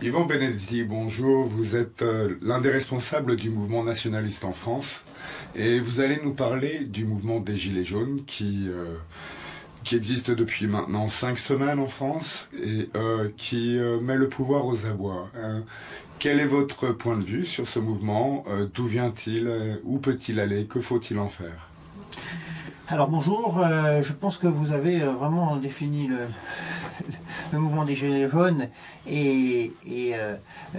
Yvan Benedetti, bonjour. Vous êtes l'un des responsables du mouvement nationaliste en France et vous allez nous parler du mouvement des Gilets jaunes qui existe depuis maintenant 5 semaines en France et qui met le pouvoir aux abois. Quel est votre point de vue sur ce mouvement? D'où vient-il? Où peut-il aller? Que faut-il en faire? Alors bonjour, je pense que vous avez vraiment défini le mouvement des Gilets jaunes et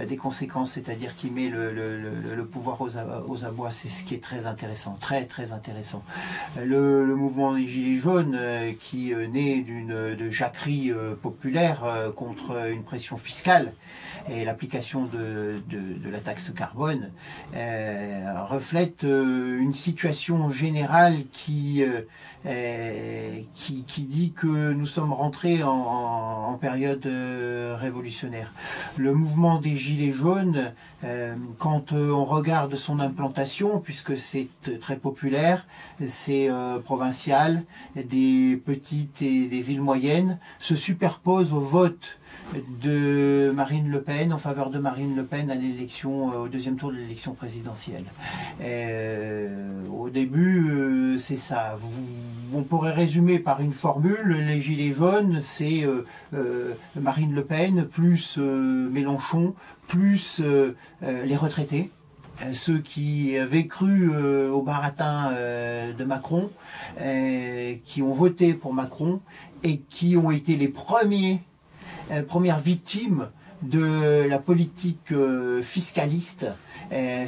des conséquences, c'est-à-dire qui met le pouvoir aux abois. C'est ce qui est très intéressant, très très intéressant. Le mouvement des Gilets jaunes qui naît de jacquerie populaire contre une pression fiscale et l'application de la taxe carbone reflète une situation générale qui dit que nous sommes rentrés en période révolutionnaire. Le mouvement des Gilets jaunes, quand on regarde son implantation, puisque c'est très populaire, c'est provincial, des petites et des villes moyennes, se superpose au vote de Marine Le Pen, en faveur de Marine Le Pen à l'élection, au deuxième tour de l'élection présidentielle. Au début, c'est ça. On pourrait résumer par une formule, les Gilets jaunes, c'est Marine Le Pen, plus Mélenchon, plus les retraités. Ceux qui avaient cru au baratin de Macron, qui ont voté pour Macron et qui ont été les premières victimes de la politique fiscaliste,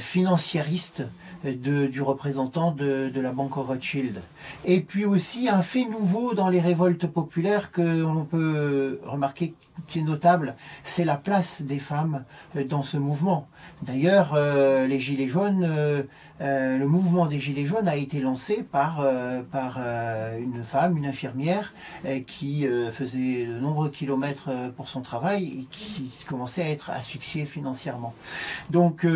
financiériste du représentant de la banque Rothschild. Et puis aussi un fait nouveau dans les révoltes populaires que l'on peut remarquer qui est notable, c'est la place des femmes dans ce mouvement. D'ailleurs, les Gilets jaunes, le mouvement des Gilets jaunes a été lancé par une femme, une infirmière, qui faisait de nombreux kilomètres pour son travail et qui commençait à être asphyxiée financièrement. Donc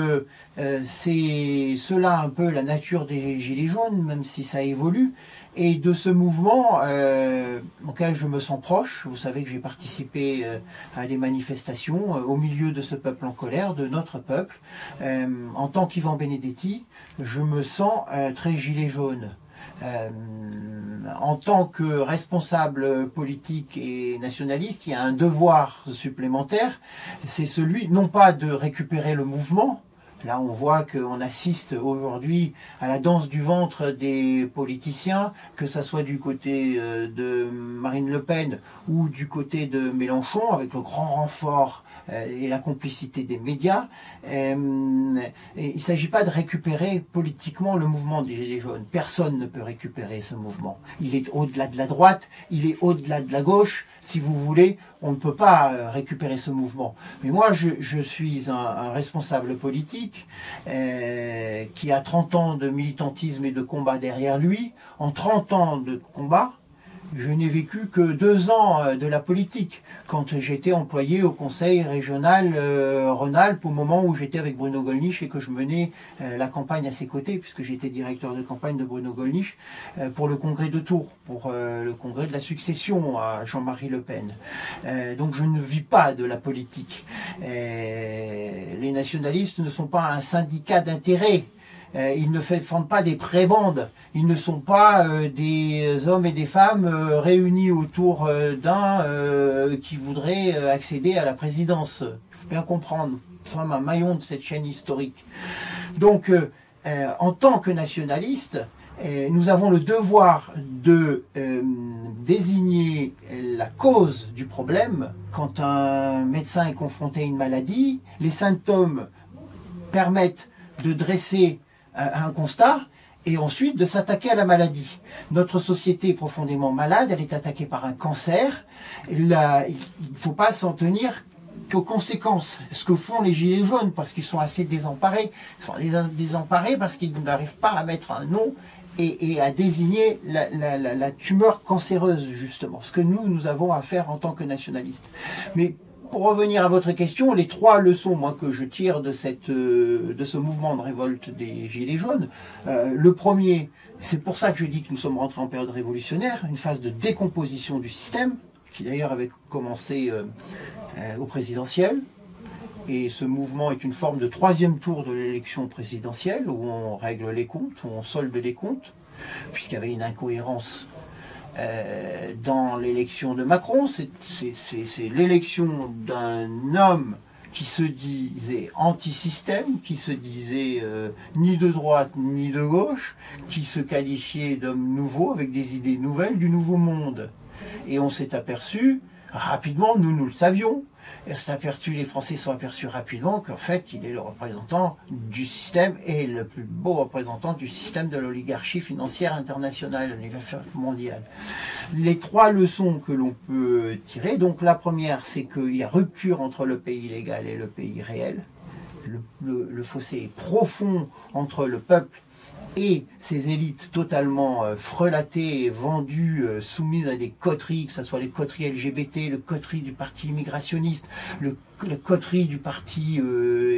c'est cela un peu la nature des Gilets jaunes, même si ça évolue. Et de ce mouvement auquel je me sens proche, vous savez que j'ai participé à des manifestations au milieu de ce peuple en colère, de notre peuple. En tant qu'Yvan Benedetti, je me sens très gilet jaune. En tant que responsable politique et nationaliste, il y a un devoir supplémentaire, c'est celui non pas de récupérer le mouvement. Là, on voit qu'on assiste aujourd'hui à la danse du ventre des politiciens, que ce soit du côté de Marine Le Pen ou du côté de Mélenchon, avec le grand renfort et la complicité des médias. Il ne s'agit pas de récupérer politiquement le mouvement des Gilets jaunes. Personne ne peut récupérer ce mouvement. Il est au-delà de la droite, il est au-delà de la gauche. Si vous voulez, on ne peut pas récupérer ce mouvement. Mais moi, je suis un responsable politique qui a 30 ans de militantisme et de combat derrière lui. En 30 ans de combat, je n'ai vécu que 2 ans de la politique, quand j'étais employé au conseil régional Rhône-Alpes, au moment où j'étais avec Bruno Gollnisch et que je menais la campagne à ses côtés, puisque j'étais directeur de campagne de Bruno Gollnisch, pour le congrès de Tours, pour le congrès de la succession à Jean-Marie Le Pen. Donc je ne vis pas de la politique. Les nationalistes ne sont pas un syndicat d'intérêt. Ils ne défendent pas des prébendes, ils ne sont pas des hommes et des femmes réunis autour d'un qui voudrait accéder à la présidence. Il faut bien comprendre, nous sommes un maillon de cette chaîne historique. Donc, en tant que nationalistes, nous avons le devoir de désigner la cause du problème. Quand un médecin est confronté à une maladie, les symptômes permettent de dresser un constat et ensuite de s'attaquer à la maladie. Notre société est profondément malade, elle est attaquée par un cancer. Il ne faut pas s'en tenir qu'aux conséquences. Ce que font les Gilets jaunes, parce qu'ils sont assez désemparés. Ils sont désemparés parce qu'ils n'arrivent pas à mettre un nom et à désigner la tumeur cancéreuse, justement. Ce que nous avons à faire en tant que nationalistes. Mais pour revenir à votre question, les 3 leçons moi, que je tire de ce mouvement de révolte des Gilets jaunes, le premier, c'est pour ça que je dis que nous sommes rentrés en période révolutionnaire, une phase de décomposition du système, qui d'ailleurs avait commencé au présidentiel, Et ce mouvement est une forme de troisième tour de l'élection présidentielle où on règle les comptes, où on solde les comptes, puisqu'il y avait une incohérence dans l'élection de Macron. C'est l'élection d'un homme qui se disait anti-système, qui se disait ni de droite ni de gauche, qui se qualifiait d'homme nouveau avec des idées nouvelles du nouveau monde. Et on s'est aperçu rapidement, nous le savions, les Français sont aperçus rapidement qu'en fait il est le représentant du système et le plus beau représentant du système de l'oligarchie financière internationale, mondiale. Les trois leçons que l'on peut tirer, donc la première c'est qu'il y a rupture entre le pays légal et le pays réel. Le fossé est profond entre le peuple et ces élites totalement frelatées, vendues, soumises à des coteries, que ce soit les coteries LGBT, le coterie du parti immigrationniste, le coterie du parti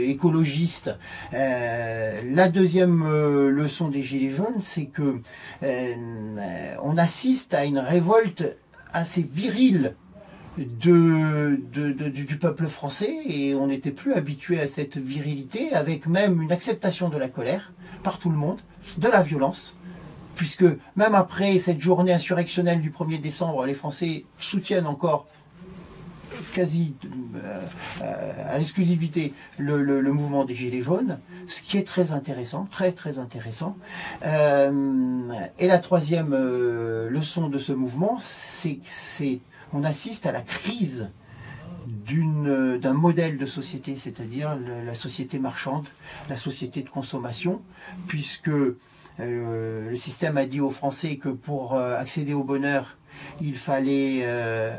écologiste. La deuxième leçon des Gilets jaunes, c'est que on assiste à une révolte assez virile du peuple français, et on n'était plus habitué à cette virilité, avec même une acceptation de la colère par tout le monde, de la violence, puisque même après cette journée insurrectionnelle du 1er décembre, les Français soutiennent encore quasi à l'exclusivité le mouvement des Gilets jaunes, ce qui est très intéressant, très intéressant. Et la troisième leçon de ce mouvement, c'est qu'on assiste à la crise d'un modèle de société, c'est-à-dire la société marchande, la société de consommation, puisque le système a dit aux Français que pour accéder au bonheur, il fallait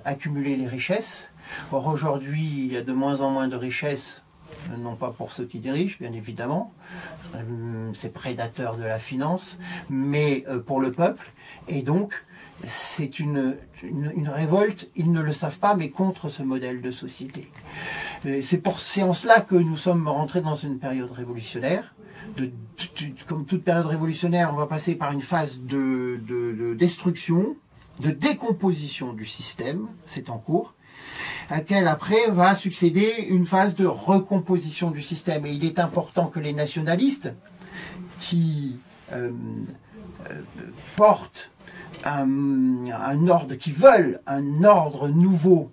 accumuler les richesses. Or aujourd'hui, il y a de moins en moins de richesses, non pas pour ceux qui dirigent, bien évidemment, c'est prédateur de la finance, mais pour le peuple, et donc c'est une révolte, ils ne le savent pas, mais contre ce modèle de société. C'est en cela que nous sommes rentrés dans une période révolutionnaire. Comme toute période révolutionnaire, on va passer par une phase de destruction, de décomposition du système, c'est en cours, à laquelle après va succéder une phase de recomposition du système. Et il est important que les nationalistes qui portent un ordre, qui veulent un ordre nouveau,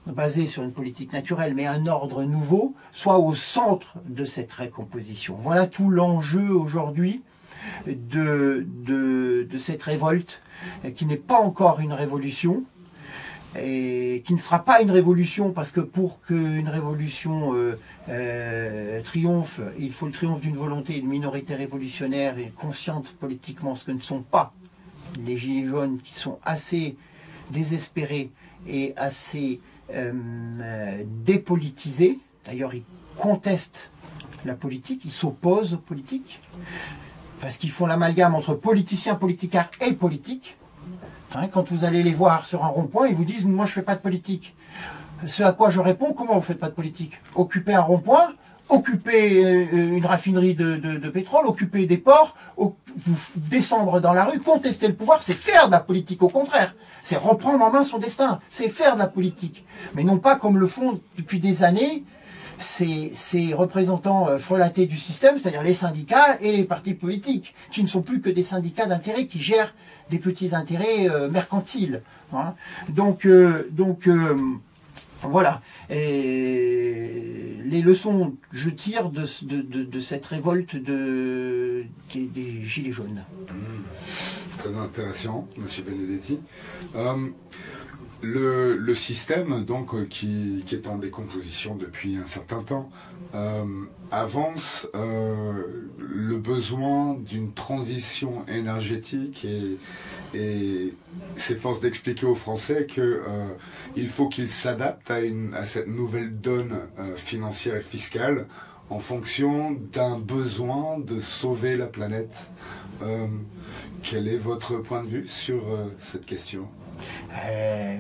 basé sur une politique naturelle, mais un ordre nouveau, soit au centre de cette recomposition. Voilà tout l'enjeu aujourd'hui de cette révolte, qui n'est pas encore une révolution, et qui ne sera pas une révolution, parce que pour qu'une révolution triomphe, il faut le triomphe d'une volonté, d'une minorité révolutionnaire et consciente politiquement, ce que ne sont pas les Gilets jaunes, qui sont assez désespérés et assez dépolitisés. D'ailleurs, ils contestent la politique, ils s'opposent aux politiques, parce qu'ils font l'amalgame entre politiciens, politicards et politique. Quand vous allez les voir sur un rond-point, ils vous disent « moi je ne fais pas de politique ». Ce à quoi je réponds « comment vous ne faites pas de politique ?» Occuper un rond-point, occuper une raffinerie de pétrole, occuper des ports, descendre dans la rue, contester le pouvoir, c'est faire de la politique. Au contraire, c'est reprendre en main son destin, c'est faire de la politique. Mais non pas comme le font depuis des années ces représentants frelatés du système, c'est-à-dire les syndicats et les partis politiques, qui ne sont plus que des syndicats d'intérêt qui gèrent des petits intérêts mercantiles. Hein. Donc voilà. Et les leçons que je tire de cette révolte des Gilets jaunes. C'est très intéressant, M. Benedetti. Le système, donc, qui est en décomposition depuis un certain temps, avance le besoin d'une transition énergétique et s'efforce d'expliquer aux Français qu'il faut qu'ils s'adaptent à cette nouvelle donne financière et fiscale en fonction d'un besoin de sauver la planète. Quel est votre point de vue sur cette question ?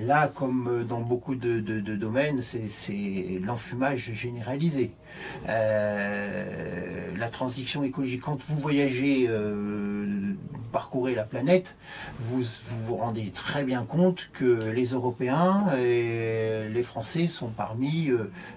Là, comme dans beaucoup de domaines, c'est l'enfumage généralisé. La transition écologique, quand vous voyagez parcourez la planète, vous vous rendez très bien compte que les Européens et les Français sont parmi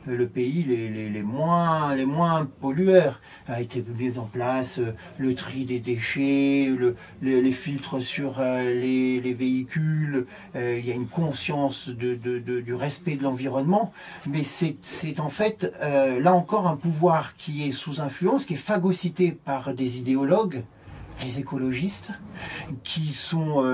le pays les moins pollueurs. A été mis en place le tri des déchets, les filtres sur les véhicules, il y a une conscience du respect de l'environnement, mais c'est en fait là encore un pouvoir qui est sous influence, qui est phagocyté par des idéologues, les écologistes, qui sont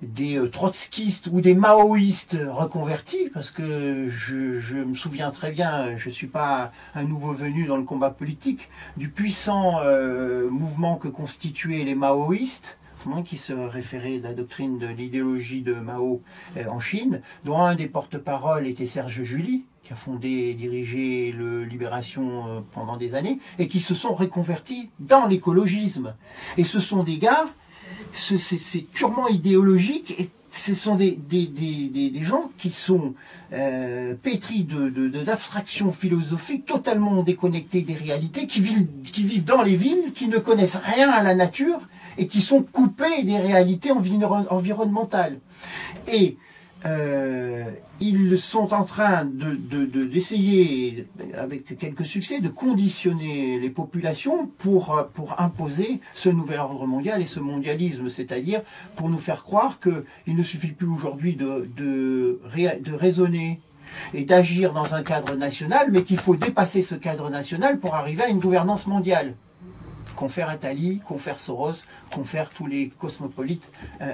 des trotskistes ou des maoïstes reconvertis, parce que je me souviens très bien, je ne suis pas un nouveau venu dans le combat politique, du puissant mouvement que constituaient les maoïstes, qui se référait à la doctrine de l'idéologie de Mao en Chine, dont un des porte-parole était Serge July, qui a fondé et dirigé le Libération pendant des années, et qui se sont reconvertis dans l'écologisme. Et ce sont des gars, c'est purement idéologique, et ce sont des gens qui sont pétris d'abstractions philosophiques, totalement déconnectés des réalités, qui vivent dans les villes, qui ne connaissent rien à la nature, et qui sont coupés des réalités environnementales. Et ils sont en train d'essayer, avec quelques succès, de conditionner les populations pour imposer ce nouvel ordre mondial et ce mondialisme, c'est-à-dire pour nous faire croire qu'il ne suffit plus aujourd'hui de raisonner et d'agir dans un cadre national, mais qu'il faut dépasser ce cadre national pour arriver à une gouvernance mondiale. Confère Attali, confère Soros, confère tous les cosmopolites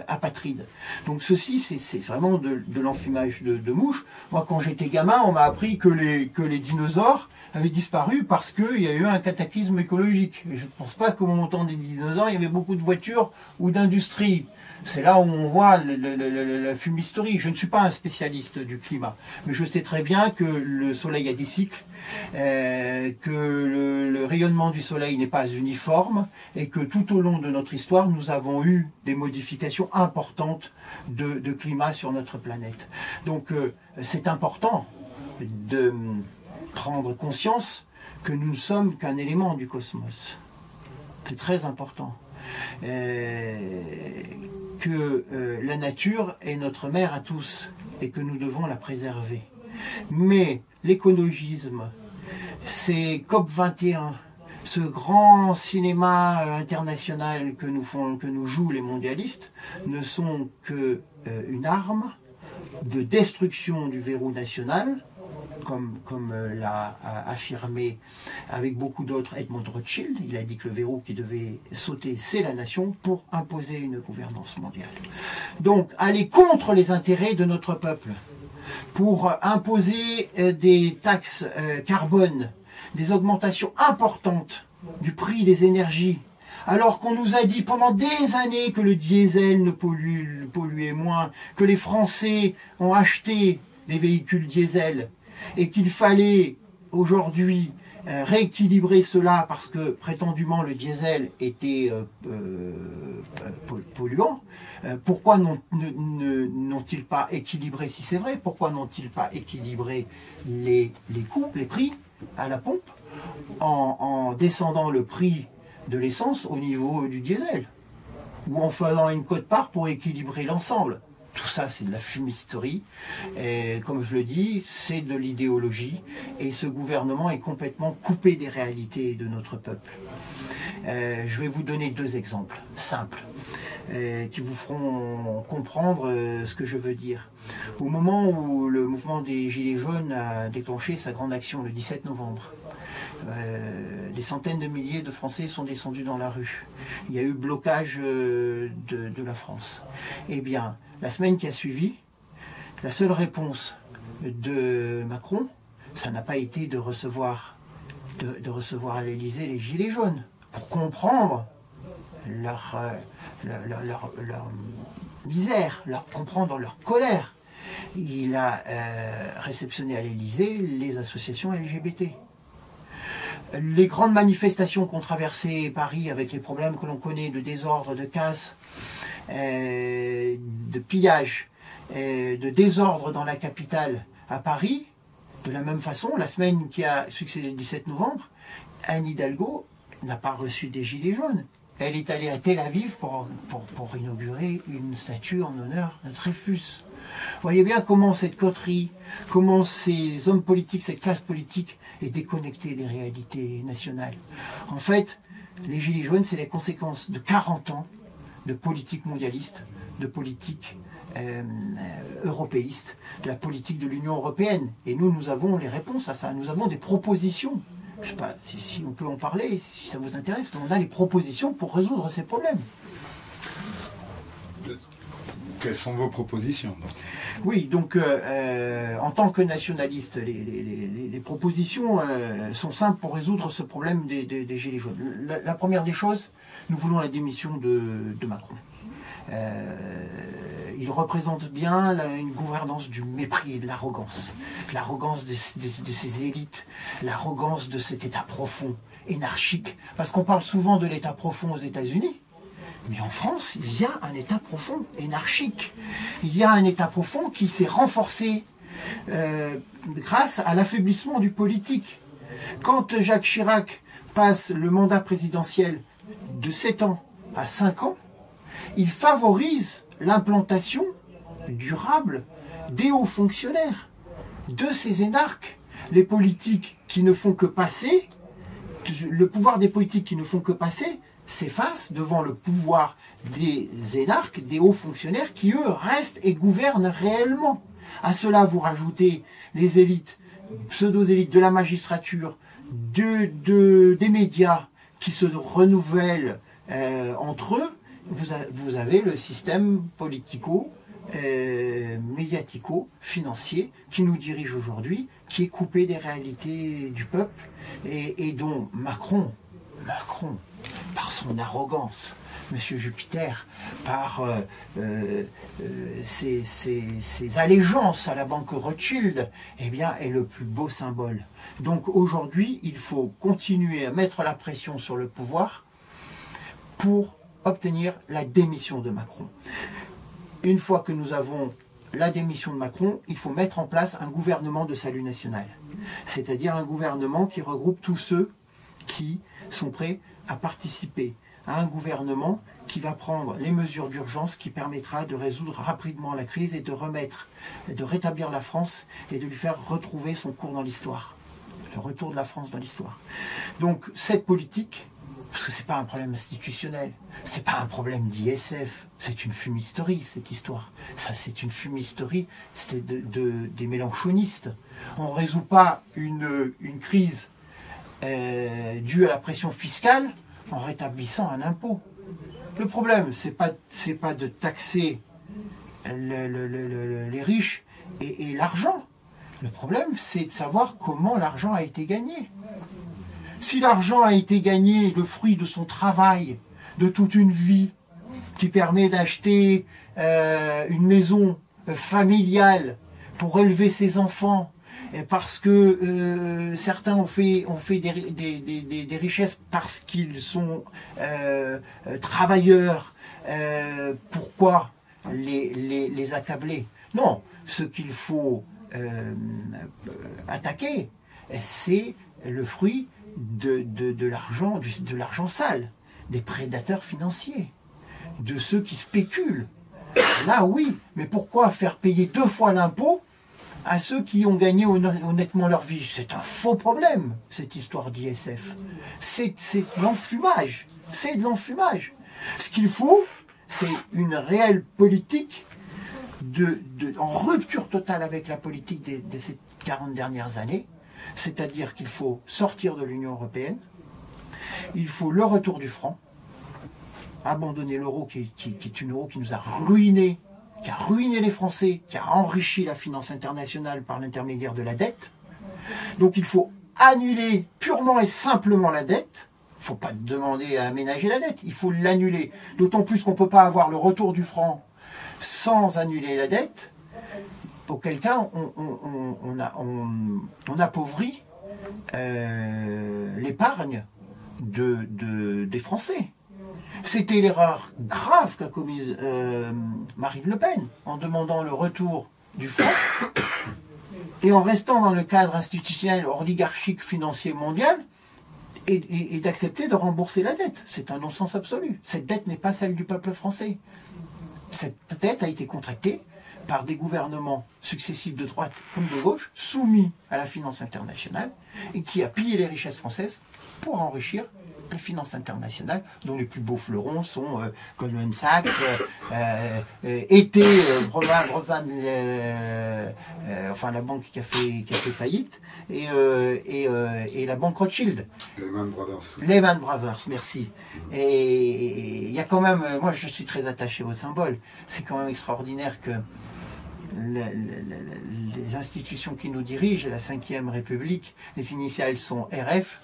apatrides. Donc ceci, c'est vraiment de l'enfumage de mouche. Moi, quand j'étais gamin, on m'a appris que les dinosaures avaient disparu parce qu'il y a eu un cataclysme écologique. Et je ne pense pas qu'au moment des dinosaures, il y avait beaucoup de voitures ou d'industries. C'est là où on voit la fumisterie. Je ne suis pas un spécialiste du climat, mais je sais très bien que le soleil a des cycles, que le rayonnement du soleil n'est pas uniforme, et que tout au long de notre histoire, nous avons eu des modifications importantes de climat sur notre planète. Donc c'est important de prendre conscience que nous ne sommes qu'un élément du cosmos. C'est très important. Que la nature est notre mère à tous et que nous devons la préserver. Mais l'écologisme, c'est COP21, ce grand cinéma international que nous jouent les mondialistes, ne sont qu'une arme de destruction du verrou national, comme l'a affirmé avec beaucoup d'autres Edmond Rothschild. Il a dit que le verrou qui devait sauter, c'est la nation, pour imposer une gouvernance mondiale. Donc, aller contre les intérêts de notre peuple, pour imposer des taxes carbone, des augmentations importantes du prix des énergies, alors qu'on nous a dit pendant des années que le diesel ne polluait moins, que les Français ont acheté des véhicules diesel, et qu'il fallait aujourd'hui rééquilibrer cela parce que prétendument le diesel était polluant. Pourquoi n'ont-ils pas équilibré, si c'est vrai, pourquoi n'ont-ils pas équilibré les coûts, les prix à la pompe en descendant le prix de l'essence au niveau du diesel, ou en faisant une quote-part pour équilibrer l'ensemble? Tout ça, c'est de la fumisterie. Et comme je le dis, c'est de l'idéologie. Et ce gouvernement est complètement coupé des réalités de notre peuple. Je vais vous donner deux exemples simples qui vous feront comprendre ce que je veux dire. Au moment où le mouvement des Gilets jaunes a déclenché sa grande action le 17 novembre, des centaines de milliers de Français sont descendus dans la rue. Il y a eu blocage de la France. Eh bien, la semaine qui a suivi, la seule réponse de Macron, ça n'a pas été de recevoir à l'Élysée les Gilets jaunes, pour comprendre leur misère, comprendre leur colère. Il a réceptionné à l'Élysée les associations LGBT. Les grandes manifestations qu'ont traversé Paris avec les problèmes que l'on connaît de désordre, de casse, de pillage, de désordre dans la capitale à Paris, de la même façon, la semaine qui a succédé le 17 novembre, Anne Hidalgo n'a pas reçu des Gilets jaunes. elle est allée à Tel Aviv pour inaugurer une statue en honneur de Dreyfus. Vous voyez bien comment cette coterie, comment ces hommes politiques, cette classe politique est déconnectée des réalités nationales. En fait, les Gilets jaunes, c'est les conséquences de 40 ans de politique mondialiste, de politique européiste, de la politique de l'Union européenne. Et nous avons les réponses à ça. Nous avons des propositions. Je ne sais pas si on peut en parler, si ça vous intéresse. On a les propositions pour résoudre ces problèmes. Quelles sont vos propositions donc? Oui, donc en tant que nationaliste, les propositions sont simples pour résoudre ce problème des Gilets jaunes. La première des choses, nous voulons la démission de Macron. Il représente bien une gouvernance du mépris et de l'arrogance. L'arrogance de ces élites, l'arrogance de cet État profond, énarchique. Parce qu'on parle souvent de l'État profond aux États-Unis. Mais en France, il y a un État profond, énarchique. Il y a un État profond qui s'est renforcé grâce à l'affaiblissement du politique. Quand Jacques Chirac passe le mandat présidentiel de 7 ans à 5 ans, il favorise l'implantation durable des hauts fonctionnaires, de ces énarques. Les politiques qui ne font que passer, le pouvoir des politiques qui ne font que passer, s'efface devant le pouvoir des énarques, des hauts fonctionnaires qui, eux, restent et gouvernent réellement. À cela, vous rajoutez les élites, pseudo-élites de la magistrature, des médias qui se renouvellent entre eux. Vous avez le système médiatico-financier qui nous dirige aujourd'hui, qui est coupé des réalités du peuple et dont Macron, par son arrogance, Monsieur Jupiter, par ses allégeances à la banque Rothschild, eh bien, est le plus beau symbole. Donc aujourd'hui, il faut continuer à mettre la pression sur le pouvoir pour obtenir la démission de Macron. Une fois que nous avons la démission de Macron, il faut mettre en place un gouvernement de salut national. C'est-à-dire un gouvernement qui regroupe tous ceux qui sont prêts à participer à un gouvernement qui va prendre les mesures d'urgence qui permettra de résoudre rapidement la crise et de rétablir la France et de lui faire retrouver son cours dans l'histoire. Le retour de la France dans l'histoire. Donc cette politique, parce que ce n'est pas un problème institutionnel, ce n'est pas un problème d'ISF, c'est une fumisterie cette histoire. Ça c'est une fumisterie, c'est des mélanchonistes. On ne résout pas une crise due à la pression fiscale en rétablissant un impôt. Le problème, c'est pas de taxer les riches et l'argent. Le problème, c'est de savoir comment l'argent a été gagné. Si l'argent a été gagné, le fruit de son travail, de toute une vie, qui permet d'acheter une maison familiale pour élever ses enfants, parce que certains ont fait des richesses parce qu'ils sont travailleurs, pourquoi les accabler? Non, ce qu'il faut attaquer, c'est le fruit de l'argent sale, des prédateurs financiers, de ceux qui spéculent. Là oui, mais pourquoi faire payer 2 fois l'impôt à ceux qui ont gagné honnêtement leur vie? C'est un faux problème, cette histoire d'ISF. C'est de l'enfumage. C'est de l'enfumage. Ce qu'il faut, c'est une réelle politique en rupture totale avec la politique de ces 40 dernières années. C'est-à-dire qu'il faut sortir de l'Union européenne, il faut le retour du franc, abandonner l'euro qui est une euro qui nous a ruinés, qui a ruiné les Français, qui a enrichi la finance internationale par l'intermédiaire de la dette. Donc il faut annuler purement et simplement la dette. Il ne faut pas demander à aménager la dette, il faut l'annuler. D'autant plus qu'on ne peut pas avoir le retour du franc sans annuler la dette. Auquel cas, on appauvrit l'épargne des Français. C'était l'erreur grave qu'a commise Marine Le Pen en demandant le retour du franc et en restant dans le cadre institutionnel oligarchique financier mondial et d'accepter de rembourser la dette. C'est un non-sens absolu. Cette dette n'est pas celle du peuple français. Cette dette a été contractée par des gouvernements successifs de droite comme de gauche, soumis à la finance internationale, et qui a pillé les richesses françaises pour enrichir la finance internationale, dont les plus beaux fleurons sont Goldman Sachs, enfin la banque qui a fait faillite, et la banque Rothschild. Lehman Brothers. Lehman Brothers, merci. Et il y a quand même, moi je suis très attaché au symbole, c'est quand même extraordinaire que les institutions qui nous dirigent, la 5e République, les initiales sont RF,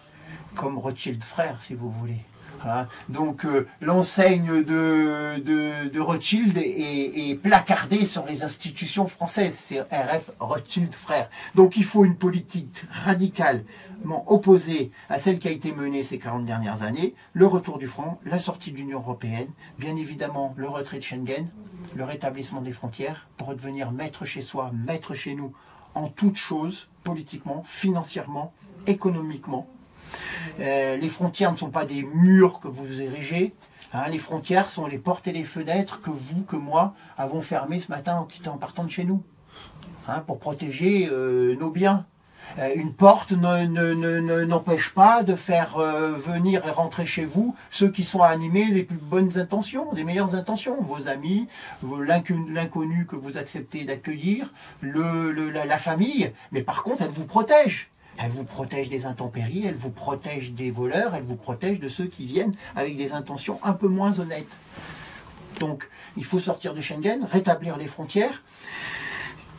comme Rothschild frère, si vous voulez. Hein, donc l'enseigne de Rothschild est placardée sur les institutions françaises. C'est RF Rothschild frère. Donc il faut une politique radicalement opposée à celle qui a été menée ces 40 dernières années. Le retour du franc, la sortie de l'Union européenne, bien évidemment le retrait de Schengen, le rétablissement des frontières pour redevenir maître chez soi, maître chez nous, en toutes choses, politiquement, financièrement, économiquement. Les frontières ne sont pas des murs que vous érigez. Hein, les frontières sont les portes et les fenêtres que vous, que moi, avons fermées ce matin en partant de chez nous. Hein, pour protéger nos biens. Une porte n'empêche pas de faire venir et rentrer chez vous ceux qui sont animés les plus bonnes intentions, les meilleures intentions. Vos amis, l'inconnu que vous acceptez d'accueillir, la famille. Mais par contre, elle vous protège. Elle vous protège des intempéries, elle vous protège des voleurs, elle vous protège de ceux qui viennent avec des intentions un peu moins honnêtes. Donc, il faut sortir de Schengen, rétablir les frontières.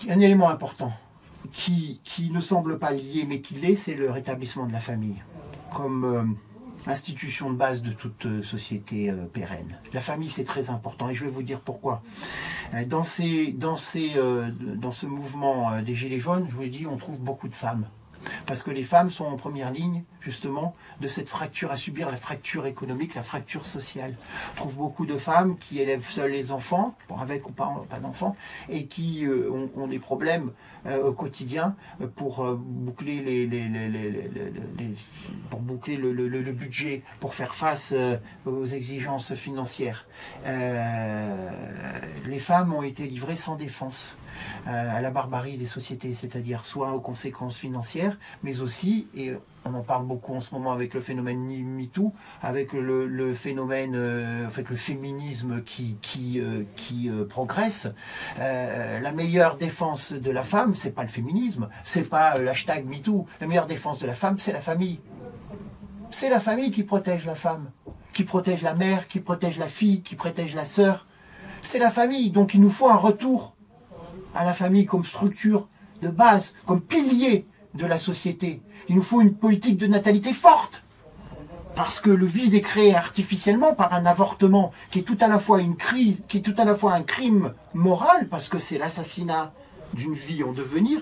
Un élément important qui ne semble pas lié, mais qui l'est, c'est le rétablissement de la famille comme institution de base de toute société pérenne. La famille, c'est très important, et je vais vous dire pourquoi. Dans ce mouvement des Gilets jaunes, je vous l'ai dit, on trouve beaucoup de femmes. Parce que les femmes sont en première ligne, justement, de cette fracture à subir, la fracture économique, la fracture sociale. On trouve beaucoup de femmes qui élèvent seules les enfants, avec ou pas d'enfants, et qui ont des problèmes au quotidien pour boucler le budget, pour faire face aux exigences financières. Les femmes ont été livrées sans défense à la barbarie des sociétés, c'est-à-dire soit aux conséquences financières, mais aussi, et on en parle beaucoup en ce moment avec le phénomène MeToo, avec le phénomène, avec le féminisme qui progresse. La meilleure défense de la femme, c'est pas le féminisme, c'est pas l'hashtag MeToo. La meilleure défense de la femme, c'est la famille. C'est la famille qui protège la femme, qui protège la mère, qui protège la fille, qui protège la sœur. C'est la famille, donc il nous faut un retour à la famille comme structure de base, comme pilier de la société. Il nous faut une politique de natalité forte. Parce que le vide est créé artificiellement par un avortement qui est tout à la fois une crise, qui est tout à la fois un crime moral, parce que c'est l'assassinat d'une vie en devenir,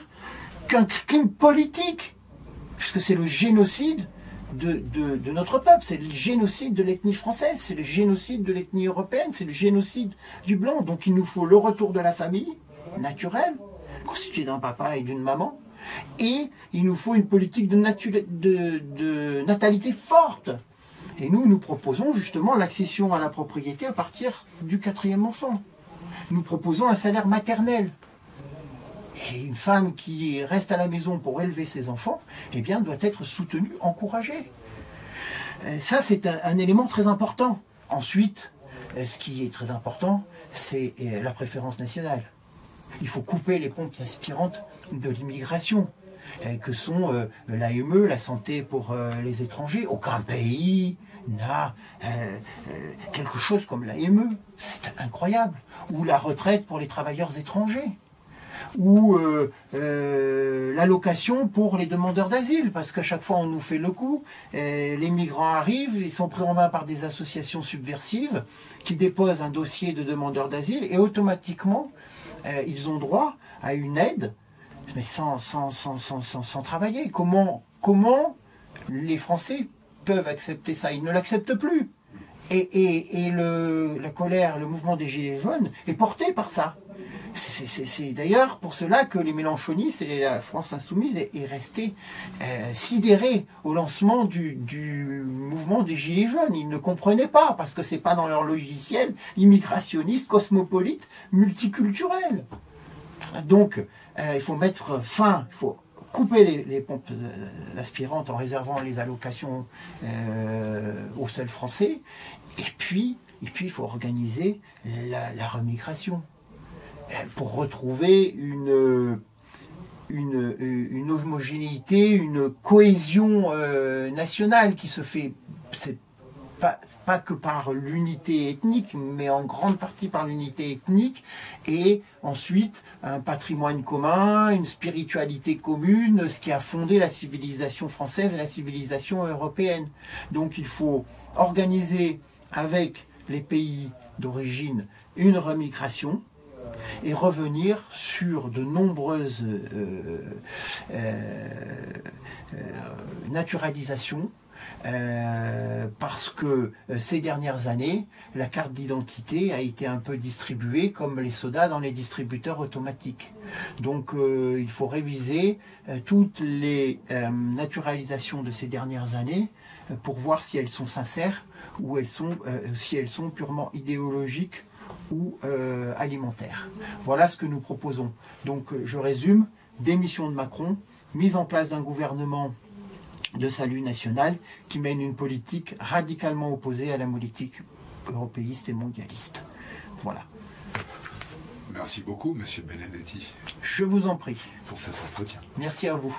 qu'un crime politique, puisque c'est le génocide de notre peuple, c'est le génocide de l'ethnie française, c'est le génocide de l'ethnie européenne, c'est le génocide du blanc. Donc il nous faut le retour de la famille naturelle, constituée d'un papa et d'une maman, et il nous faut une politique de natalité forte. Et nous proposons justement l'accession à la propriété à partir du 4e enfant. Nous proposons un salaire maternel. Et une femme qui reste à la maison pour élever ses enfants, eh bien, doit être soutenue, encouragée. Ça, c'est un élément très important. Ensuite, ce qui est très important, c'est la préférence nationale. Il faut couper les pompes aspirantes de l'immigration, que sont l'AME, la santé pour les étrangers. Aucun pays n'a quelque chose comme l'AME. C'est incroyable. Ou la retraite pour les travailleurs étrangers. Ou l'allocation pour les demandeurs d'asile, parce qu'à chaque fois on nous fait le coup, les migrants arrivent, ils sont pris en main par des associations subversives qui déposent un dossier de demandeur d'asile et automatiquement ils ont droit à une aide, mais sans travailler. Comment les Français peuvent accepter ça? Ils ne l'acceptent plus. Et la colère, le mouvement des Gilets jaunes est porté par ça. C'est d'ailleurs pour cela que les mélanchonistes et la France insoumise est restée sidérée au lancement du mouvement des Gilets jaunes. Ils ne comprenaient pas, parce que c'est pas dans leur logiciel immigrationniste, cosmopolite, multiculturel. Donc, il faut mettre fin, il faut couper les pompes aspirantes en réservant les allocations aux seuls Français. Et puis, il faut organiser la remigration pour retrouver une homogénéité, une cohésion nationale qui se fait, c'est pas que par l'unité ethnique, mais en grande partie par l'unité ethnique, et ensuite un patrimoine commun, une spiritualité commune, ce qui a fondé la civilisation française et la civilisation européenne. Donc il faut organiser avec les pays d'origine une remigration et revenir sur de nombreuses naturalisations, parce que ces dernières années, la carte d'identité a été un peu distribuée comme les sodas dans les distributeurs automatiques. Donc il faut réviser toutes les naturalisations de ces dernières années pour voir si elles sont sincères ou si elles sont purement idéologiques ou alimentaires. Voilà ce que nous proposons. Donc je résume: démission de Macron, mise en place d'un gouvernement de salut national qui mène une politique radicalement opposée à la politique européiste et mondialiste. Voilà. Merci beaucoup, Monsieur Benedetti. Je vous en prie. Pour cet entretien. Merci à vous.